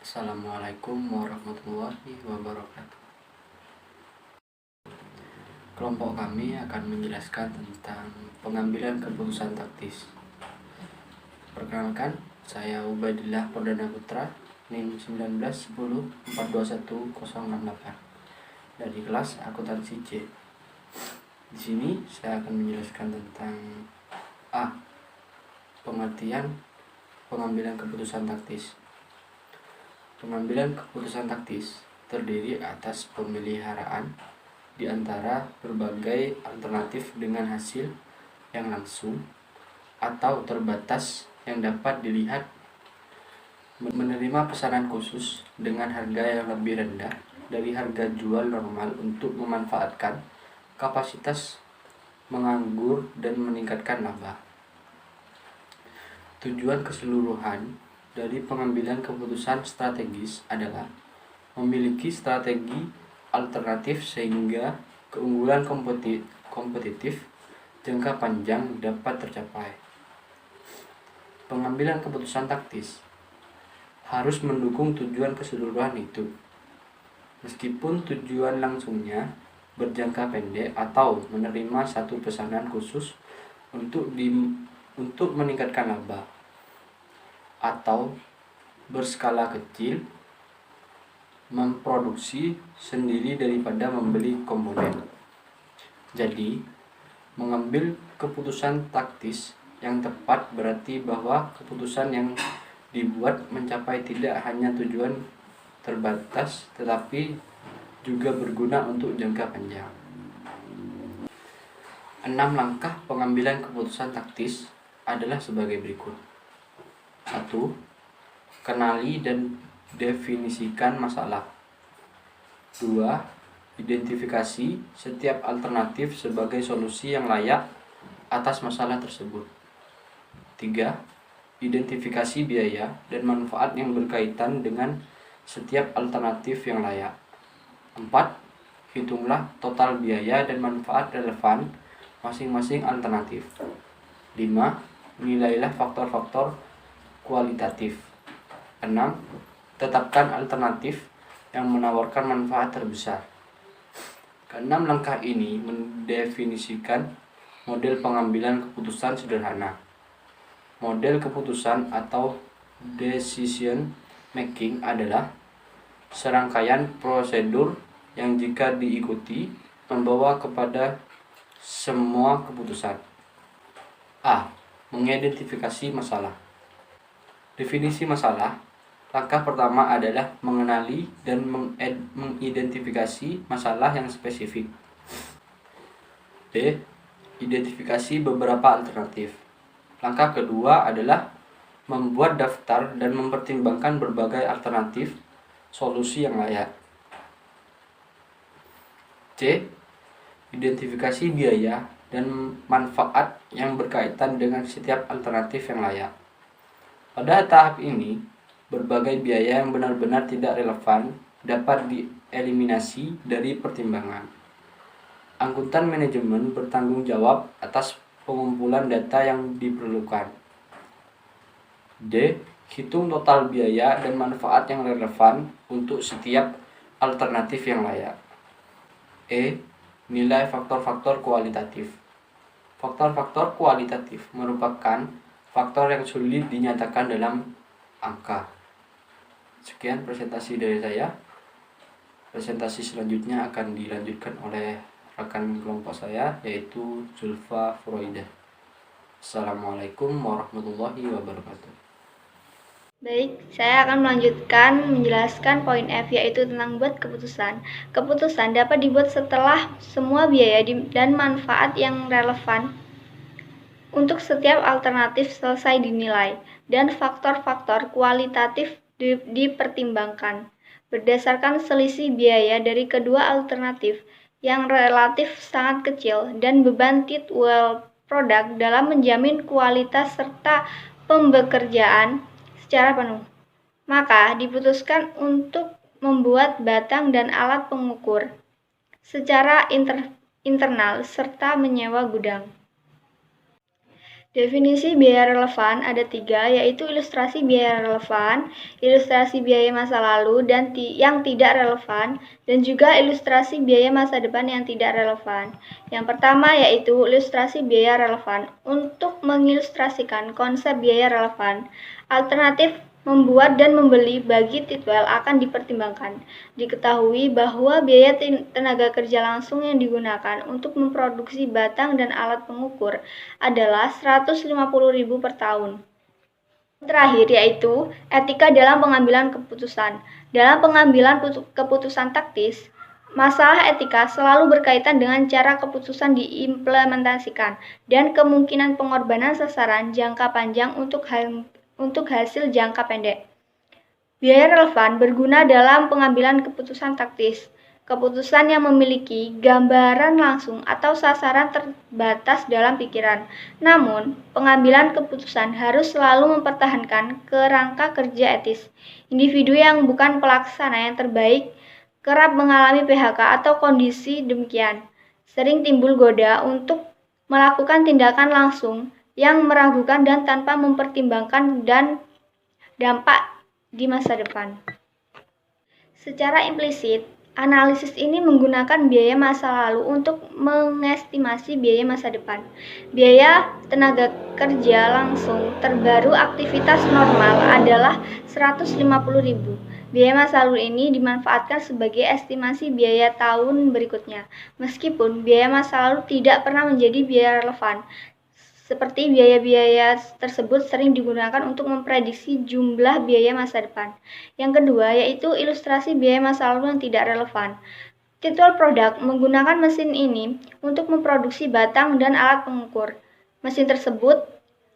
Assalamualaikum warahmatullahi wabarakatuh. Kelompok kami akan menjelaskan tentang pengambilan keputusan taktis. Perkenalkan, saya Ubaidillah Perdana Putra, NIM 1910421068 dari kelas akuntansi C. Di sini saya akan menjelaskan tentang A. Pengertian pengambilan keputusan taktis. Pengambilan keputusan taktis terdiri atas pemeliharaan di antara berbagai alternatif dengan hasil yang langsung atau terbatas yang dapat dilihat, menerima pesanan khusus dengan harga yang lebih rendah dari harga jual normal untuk memanfaatkan kapasitas menganggur dan meningkatkan laba. Tujuan keseluruhan dari pengambilan keputusan strategis adalah memiliki strategi alternatif sehingga keunggulan kompetitif jangka panjang dapat tercapai. Pengambilan keputusan taktis harus mendukung tujuan keseluruhan itu, meskipun tujuan langsungnya berjangka pendek atau menerima satu pesanan khusus untuk meningkatkan laba, atau berskala kecil memproduksi sendiri daripada membeli komponen. Jadi, mengambil keputusan taktis yang tepat berarti bahwa keputusan yang dibuat mencapai tidak hanya tujuan terbatas tetapi juga berguna untuk jangka panjang. 6 langkah pengambilan keputusan taktis adalah sebagai berikut. 1. Kenali dan definisikan masalah. 2. Identifikasi setiap alternatif sebagai solusi yang layak atas masalah tersebut. 3. Identifikasi biaya dan manfaat yang berkaitan dengan setiap alternatif yang layak. 4. Hitunglah total biaya dan manfaat relevan masing-masing alternatif. 5. Nilailah faktor-faktor kualitatif. 6. Tetapkan alternatif yang menawarkan manfaat terbesar. Keenam langkah ini mendefinisikan model pengambilan keputusan sederhana. Model keputusan atau decision making adalah serangkaian prosedur yang jika diikuti membawa kepada semua keputusan. A. Mengidentifikasi masalah. Definisi masalah. Langkah pertama adalah mengenali dan mengidentifikasi masalah yang spesifik. B. Identifikasi beberapa alternatif. Langkah kedua adalah membuat daftar dan mempertimbangkan berbagai alternatif solusi yang layak. C. Identifikasi biaya dan manfaat yang berkaitan dengan setiap alternatif yang layak. Pada tahap ini, berbagai biaya yang benar-benar tidak relevan dapat dieliminasi dari pertimbangan. Akuntan manajemen bertanggung jawab atas pengumpulan data yang diperlukan. D. Hitung total biaya dan manfaat yang relevan untuk setiap alternatif yang layak. E. Nilai faktor-faktor kualitatif. Faktor-faktor kualitatif merupakan faktor yang sulit dinyatakan dalam angka. Sekian presentasi dari saya. Presentasi selanjutnya akan dilanjutkan oleh rekan kelompok saya, yaitu Zulfa Furoidah. Assalamualaikum warahmatullahi wabarakatuh. Baik, saya akan melanjutkan menjelaskan poin F, yaitu tentang buat keputusan. Keputusan dapat dibuat setelah semua biaya dan manfaat yang relevan untuk setiap alternatif selesai dinilai, dan faktor-faktor kualitatif dipertimbangkan. Berdasarkan selisih biaya dari kedua alternatif yang relatif sangat kecil dan beban titwell produk dalam menjamin kualitas serta pembekerjaan secara penuh, maka diputuskan untuk membuat batang dan alat pengukur secara internal serta menyewa gudang. Definisi biaya relevan ada 3, yaitu ilustrasi biaya relevan, ilustrasi biaya masa lalu yang tidak relevan, dan juga ilustrasi biaya masa depan yang tidak relevan. Yang pertama yaitu ilustrasi biaya relevan. Untuk mengilustrasikan konsep biaya relevan, alternatif membuat dan membeli bagi titwel akan dipertimbangkan. Diketahui bahwa biaya tenaga kerja langsung yang digunakan untuk memproduksi batang dan alat pengukur adalah Rp150.000 per tahun. Terakhir yaitu etika dalam pengambilan keputusan. Dalam pengambilan keputusan taktis, masalah etika selalu berkaitan dengan cara keputusan diimplementasikan dan kemungkinan pengorbanan sasaran jangka panjang untuk hasil jangka pendek. Biaya relevan berguna dalam pengambilan keputusan taktis. Keputusan yang memiliki gambaran langsung atau sasaran terbatas dalam pikiran. Namun, pengambilan keputusan harus selalu mempertahankan kerangka kerja etis. Individu yang bukan pelaksana yang terbaik kerap mengalami PHK atau kondisi demikian. Sering timbul goda untuk melakukan tindakan langsung yang meragukan dan tanpa mempertimbangkan dan dampak di masa depan. Secara implisit, analisis ini menggunakan biaya masa lalu untuk mengestimasi biaya masa depan. Biaya tenaga kerja langsung terbaru aktivitas normal adalah Rp150.000. Biaya masa lalu ini dimanfaatkan sebagai estimasi biaya tahun berikutnya, meskipun biaya masa lalu tidak pernah menjadi biaya relevan. Seperti biaya-biaya tersebut sering digunakan untuk memprediksi jumlah biaya masa depan. Yang kedua yaitu ilustrasi biaya masa lalu yang tidak relevan. Titwel produk menggunakan mesin ini untuk memproduksi batang dan alat pengukur. Mesin tersebut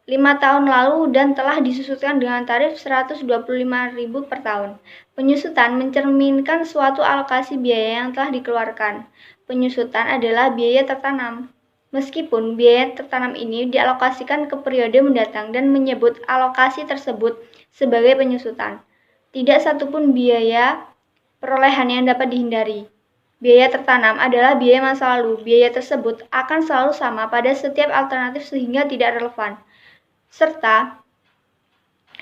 5 tahun lalu dan telah disusutkan dengan tarif Rp125.000 per tahun. Penyusutan mencerminkan suatu alokasi biaya yang telah dikeluarkan. Penyusutan adalah biaya tertanam. Meskipun biaya tertanam ini dialokasikan ke periode mendatang dan menyebut alokasi tersebut sebagai penyusutan, tidak satupun biaya perolehan yang dapat dihindari. Biaya tertanam adalah biaya masa lalu. Biaya tersebut akan selalu sama pada setiap alternatif sehingga tidak relevan. Serta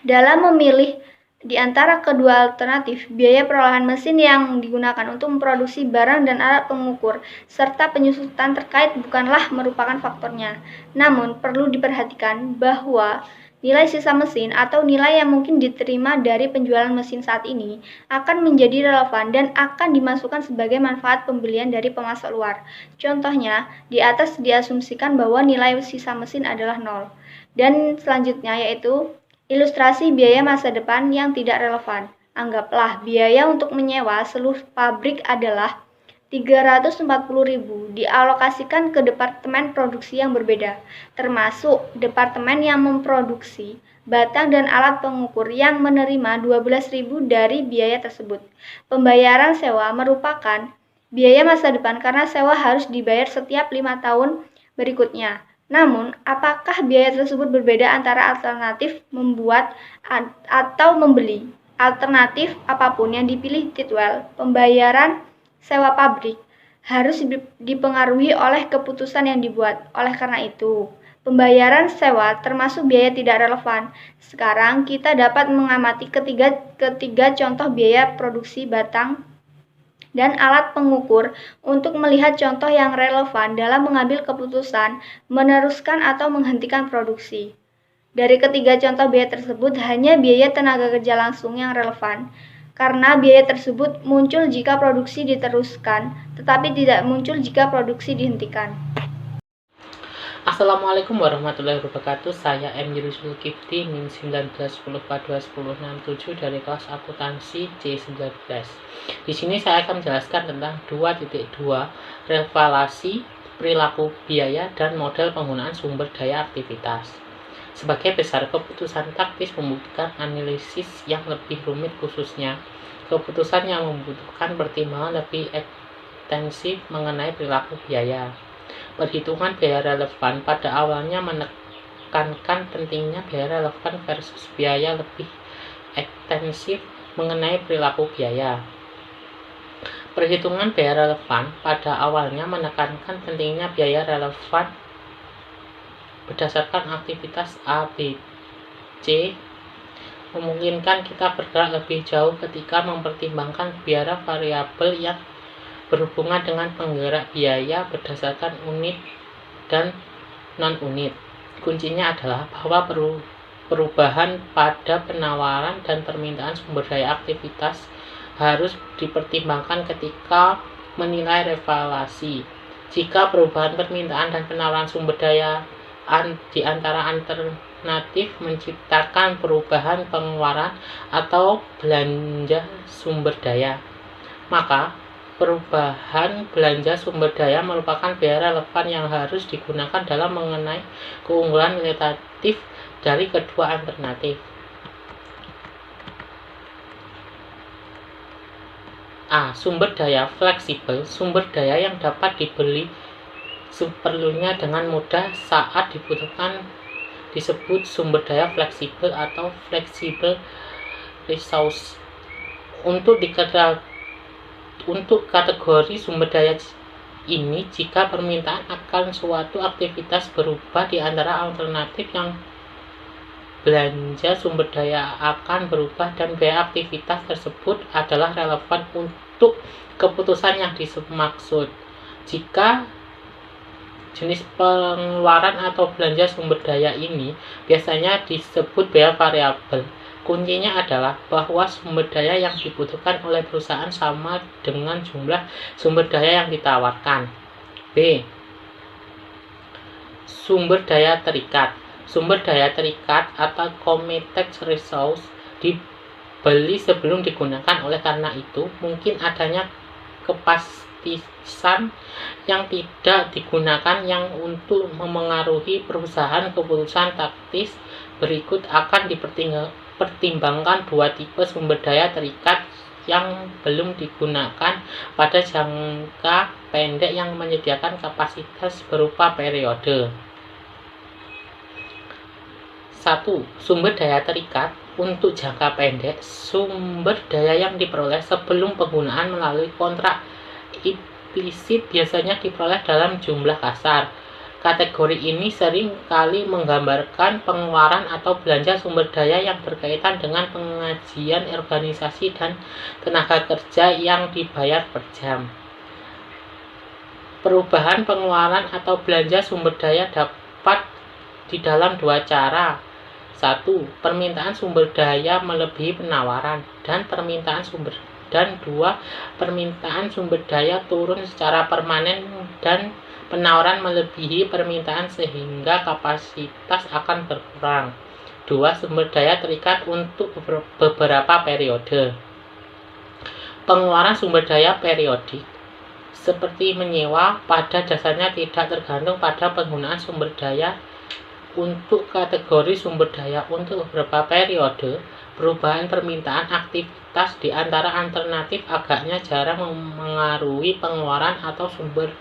dalam memilih di antara kedua alternatif, biaya perolehan mesin yang digunakan untuk memproduksi barang dan alat pengukur, serta penyusutan terkait bukanlah merupakan faktornya. Namun, perlu diperhatikan bahwa nilai sisa mesin atau nilai yang mungkin diterima dari penjualan mesin saat ini akan menjadi relevan dan akan dimasukkan sebagai manfaat pembelian dari pemasok luar. Contohnya, di atas diasumsikan bahwa nilai sisa mesin adalah 0. Dan selanjutnya yaitu ilustrasi biaya masa depan yang tidak relevan. Anggaplah biaya untuk menyewa seluruh pabrik adalah Rp340.000 dialokasikan ke departemen produksi yang berbeda, termasuk departemen yang memproduksi batang dan alat pengukur yang menerima Rp12.000 dari biaya tersebut. Pembayaran sewa merupakan biaya masa depan karena sewa harus dibayar setiap 5 tahun berikutnya. Namun, apakah biaya tersebut berbeda antara alternatif membuat atau membeli? Alternatif apapun yang dipilih titwel, pembayaran sewa pabrik harus dipengaruhi oleh keputusan yang dibuat. Oleh karena itu, pembayaran sewa termasuk biaya tidak relevan. Sekarang kita dapat mengamati ketiga contoh biaya produksi batang dan alat pengukur untuk melihat contoh yang relevan dalam mengambil keputusan meneruskan atau menghentikan produksi. Dari ketiga contoh biaya tersebut, hanya biaya tenaga kerja langsung yang relevan, karena biaya tersebut muncul jika produksi diteruskan, tetapi tidak muncul jika produksi dihentikan. Assalamualaikum warahmatullahi wabarakatuh. Saya M. Zulkifli, NIM 19/10421067 dari kelas akuntansi C19. Di sini saya akan menjelaskan tentang 2.2 revaluasi perilaku biaya dan model penggunaan sumber daya aktivitas. Sebagai besar keputusan taktis membutuhkan analisis yang lebih rumit, khususnya keputusan yang membutuhkan pertimbangan lebih ekstensif mengenai perilaku biaya. Perhitungan biaya relevan pada awalnya menekankan pentingnya biaya relevan versus biaya lebih ekstensif mengenai perilaku biaya. Perhitungan biaya relevan pada awalnya menekankan pentingnya biaya relevan berdasarkan aktivitas A, B, C memungkinkan kita bergerak lebih jauh ketika mempertimbangkan biaya variabel yang berhubungan dengan penggerak biaya berdasarkan unit dan non-unit. Kuncinya adalah bahwa perubahan pada penawaran dan permintaan sumber daya aktivitas harus dipertimbangkan ketika menilai revaluasi. Jika perubahan permintaan dan penawaran sumber daya di antara alternatif menciptakan perubahan pengeluaran atau belanja sumber daya, maka perubahan belanja sumber daya merupakan biaya relevan yang harus digunakan dalam mengenai keunggulan relatif dari kedua alternatif. A. Sumber daya fleksibel, sumber daya yang dapat dibeli seperlunya dengan mudah saat dibutuhkan disebut sumber daya fleksibel atau flexible resource. Untuk kategori sumber daya ini, jika permintaan akan suatu aktivitas berubah di antara alternatif yang belanja sumber daya akan berubah dan biaya aktivitas tersebut adalah relevan untuk keputusan yang dimaksud. Jika jenis pengeluaran atau belanja sumber daya ini biasanya disebut biaya variabel. Kuncinya adalah bahwa sumber daya yang dibutuhkan oleh perusahaan sama dengan jumlah sumber daya yang ditawarkan. B. Sumber daya terikat. Sumber daya terikat atau committed resource dibeli sebelum digunakan. Oleh karena itu, mungkin adanya kepastian yang tidak digunakan yang untuk memengaruhi perusahaan. Keputusan taktis berikut akan dipertimbangkan dua tipe sumber daya terikat yang belum digunakan pada jangka pendek yang menyediakan kapasitas berupa periode. 1. Sumber daya terikat untuk jangka pendek. Sumber daya yang diperoleh sebelum penggunaan melalui kontrak implisit biasanya diperoleh dalam jumlah kasar. Kategori ini sering kali menggambarkan pengeluaran atau belanja sumber daya yang berkaitan dengan pengajian organisasi dan tenaga kerja yang dibayar per jam. Perubahan pengeluaran atau belanja sumber daya dapat di dalam dua cara. 1. Permintaan sumber daya melebihi penawaran dan 2. Permintaan sumber daya turun secara permanen dan penawaran melebihi permintaan sehingga kapasitas akan berkurang. 2. Sumber daya terikat untuk beberapa periode. Pengeluaran sumber daya periodik seperti menyewa pada dasarnya tidak tergantung pada penggunaan sumber daya. Untuk kategori sumber daya untuk beberapa periode, perubahan permintaan aktivitas di antara alternatif agaknya jarang memengaruhi pengeluaran atau sumber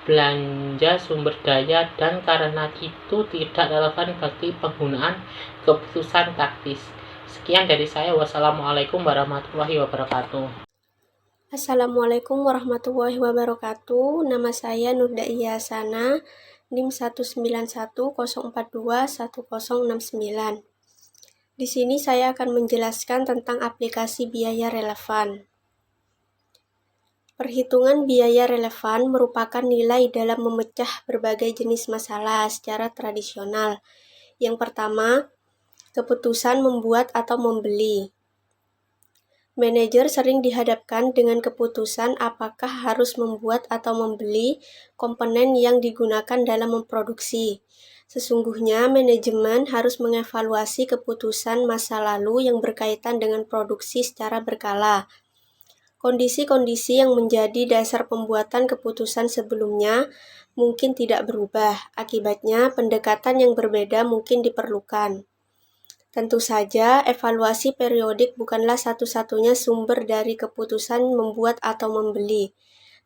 belanja sumber daya dan karena itu tidak relevan bagi penggunaan keputusan taktis. Sekian dari saya. Wassalamualaikum warahmatullahi wabarakatuh. Assalamualaikum warahmatullahi wabarakatuh. Nama saya Nurdaiya Sana, NIM 19104210069. Di sini saya akan menjelaskan tentang aplikasi biaya relevan. Perhitungan biaya relevan merupakan nilai dalam memecah berbagai jenis masalah secara tradisional. Yang pertama, keputusan membuat atau membeli. Manajer sering dihadapkan dengan keputusan apakah harus membuat atau membeli komponen yang digunakan dalam memproduksi. Sesungguhnya, manajemen harus mengevaluasi keputusan masa lalu yang berkaitan dengan produksi secara berkala. Kondisi-kondisi yang menjadi dasar pembuatan keputusan sebelumnya mungkin tidak berubah. Akibatnya, pendekatan yang berbeda mungkin diperlukan. Tentu saja, evaluasi periodik bukanlah satu-satunya sumber dari keputusan membuat atau membeli.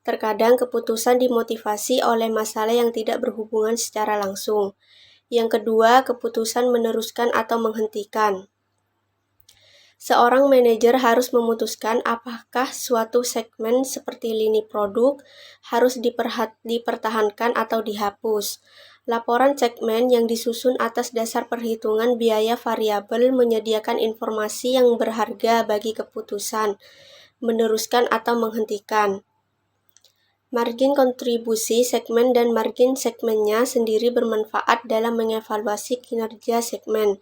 Terkadang keputusan dimotivasi oleh masalah yang tidak berhubungan secara langsung. Yang kedua, keputusan meneruskan atau menghentikan. Seorang manajer harus memutuskan apakah suatu segmen seperti lini produk harus dipertahankan atau dihapus. Laporan segmen yang disusun atas dasar perhitungan biaya variabel menyediakan informasi yang berharga bagi keputusan meneruskan atau menghentikan. Margin kontribusi segmen dan margin segmennya sendiri bermanfaat dalam mengevaluasi kinerja segmen.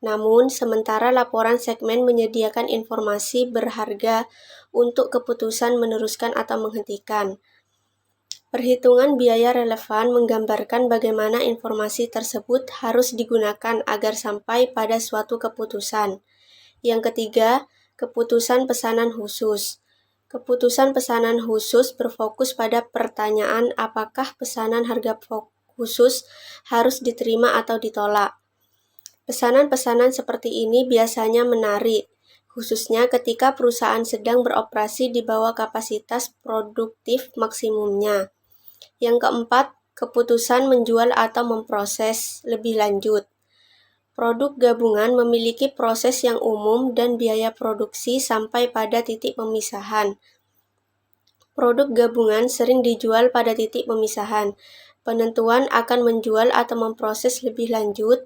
Namun, sementara laporan segmen menyediakan informasi berharga untuk keputusan meneruskan atau menghentikan. Perhitungan biaya relevan menggambarkan bagaimana informasi tersebut harus digunakan agar sampai pada suatu keputusan. Yang ketiga, keputusan pesanan khusus. Keputusan pesanan khusus berfokus pada pertanyaan apakah pesanan harga khusus harus diterima atau ditolak. Pesanan-pesanan seperti ini biasanya menarik, khususnya ketika perusahaan sedang beroperasi di bawah kapasitas produktif maksimumnya. Yang keempat, keputusan menjual atau memproses lebih lanjut. Produk gabungan memiliki proses yang umum dan biaya produksi sampai pada titik pemisahan. Produk gabungan sering dijual pada titik pemisahan. Penentuan akan menjual atau memproses lebih lanjut.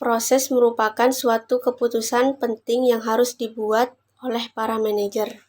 Proses merupakan suatu keputusan penting yang harus dibuat oleh para manajer.